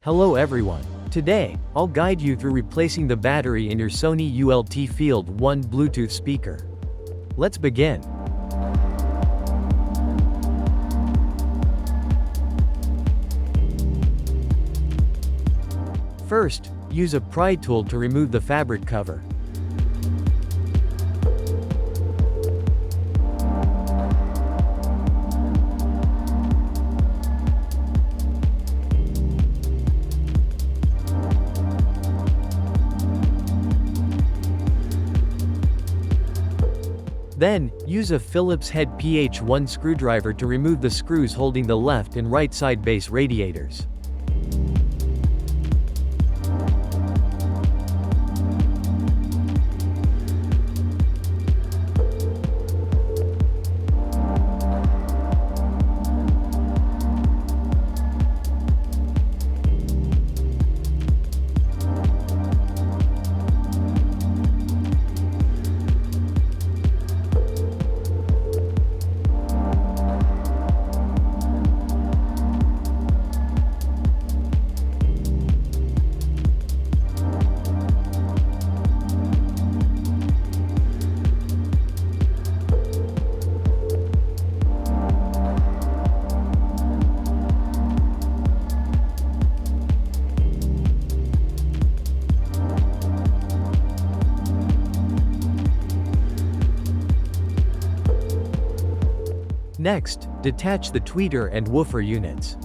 Hello everyone. Today, I'll guide you through replacing the battery in your Sony ULT Field 1 Bluetooth speaker. Let's begin. First, use a pry tool to remove the fabric cover. Then, use a Phillips head PH1 screwdriver to remove the screws holding the left and right side base radiators. Next, detach the tweeter and woofer units.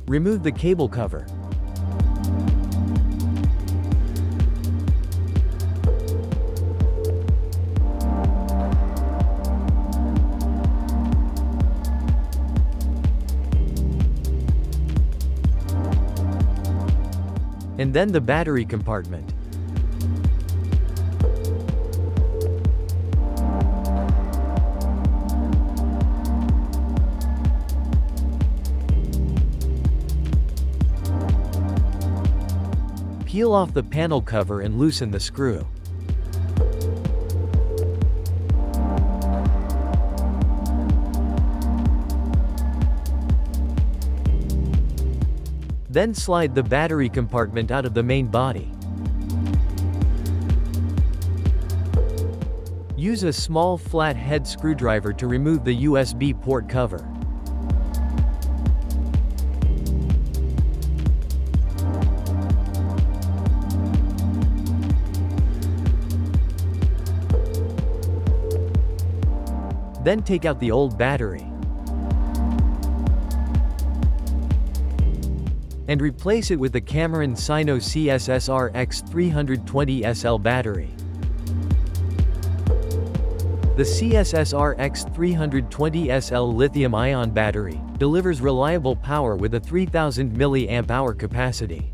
Remove the cable cover. And then the battery compartment. Peel off the panel cover and loosen the screw. Then slide the battery compartment out of the main body. Use a small flat head screwdriver to remove the USB port cover. Then take out the old battery and replace it with the Cameron Sino CS-SRX320SL battery. The CS-SRX320SL lithium-ion battery delivers reliable power with a 3000 mAh capacity,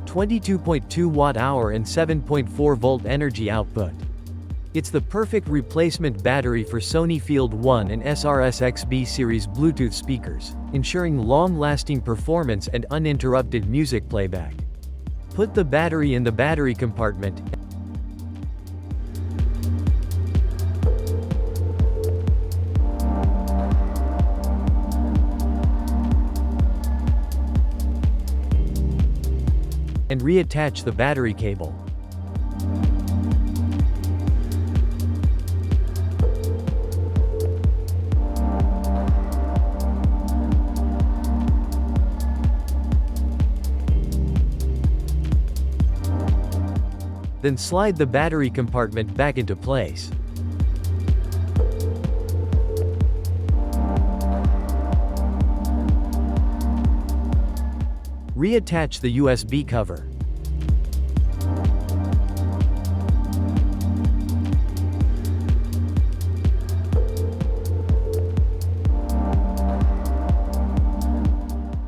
22.2 Wh and 7.4 volt energy output. It's the perfect replacement battery for Sony Field 1 and SRS-XE series Bluetooth speakers, ensuring long-lasting performance and uninterrupted music playback. Put the battery in the battery compartment and reattach the battery cable. Then slide the battery compartment back into place. Reattach the USB cover.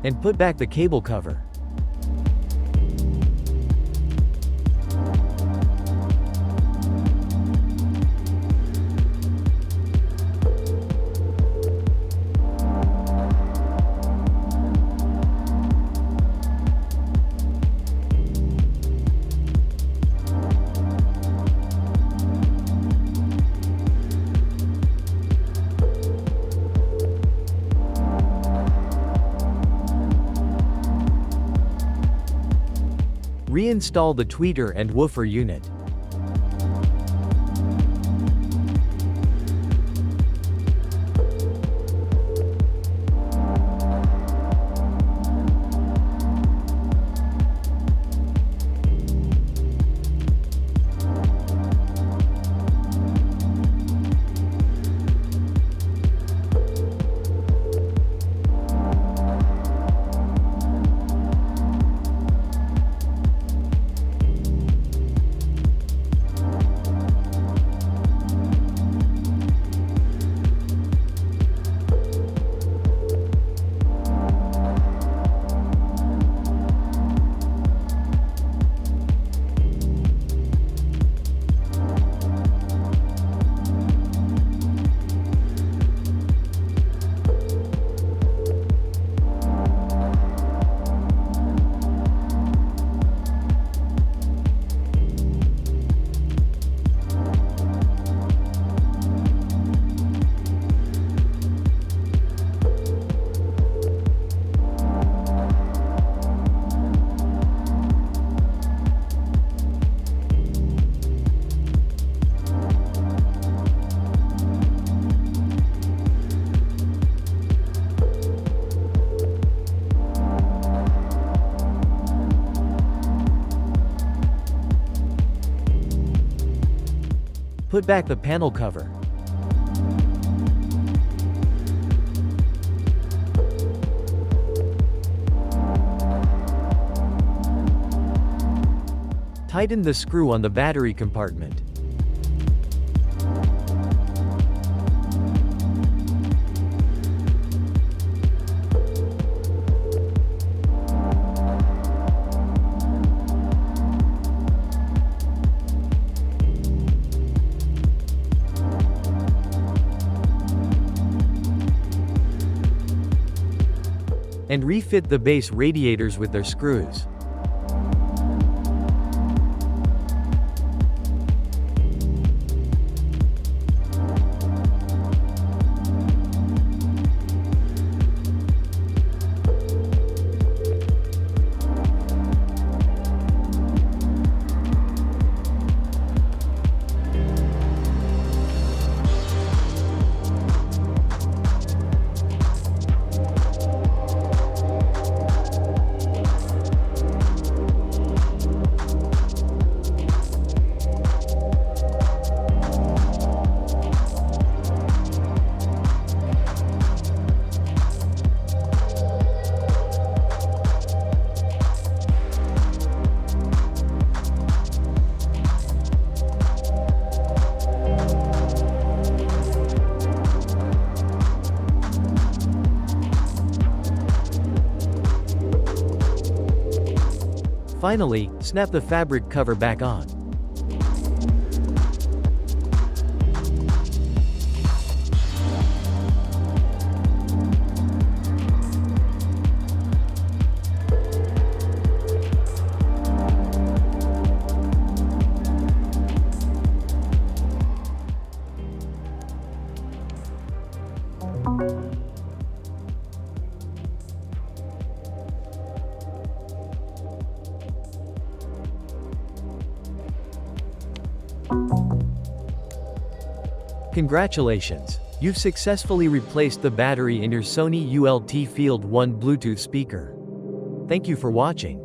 And put back the cable cover. Reinstall the tweeter and woofer unit. Put back the panel cover. Tighten the screw on the battery compartment. And refit the base radiators with their screws. Finally, snap the fabric cover back on. Congratulations! You've successfully replaced the battery in your Sony ULT Field 1 Bluetooth speaker. Thank you for watching.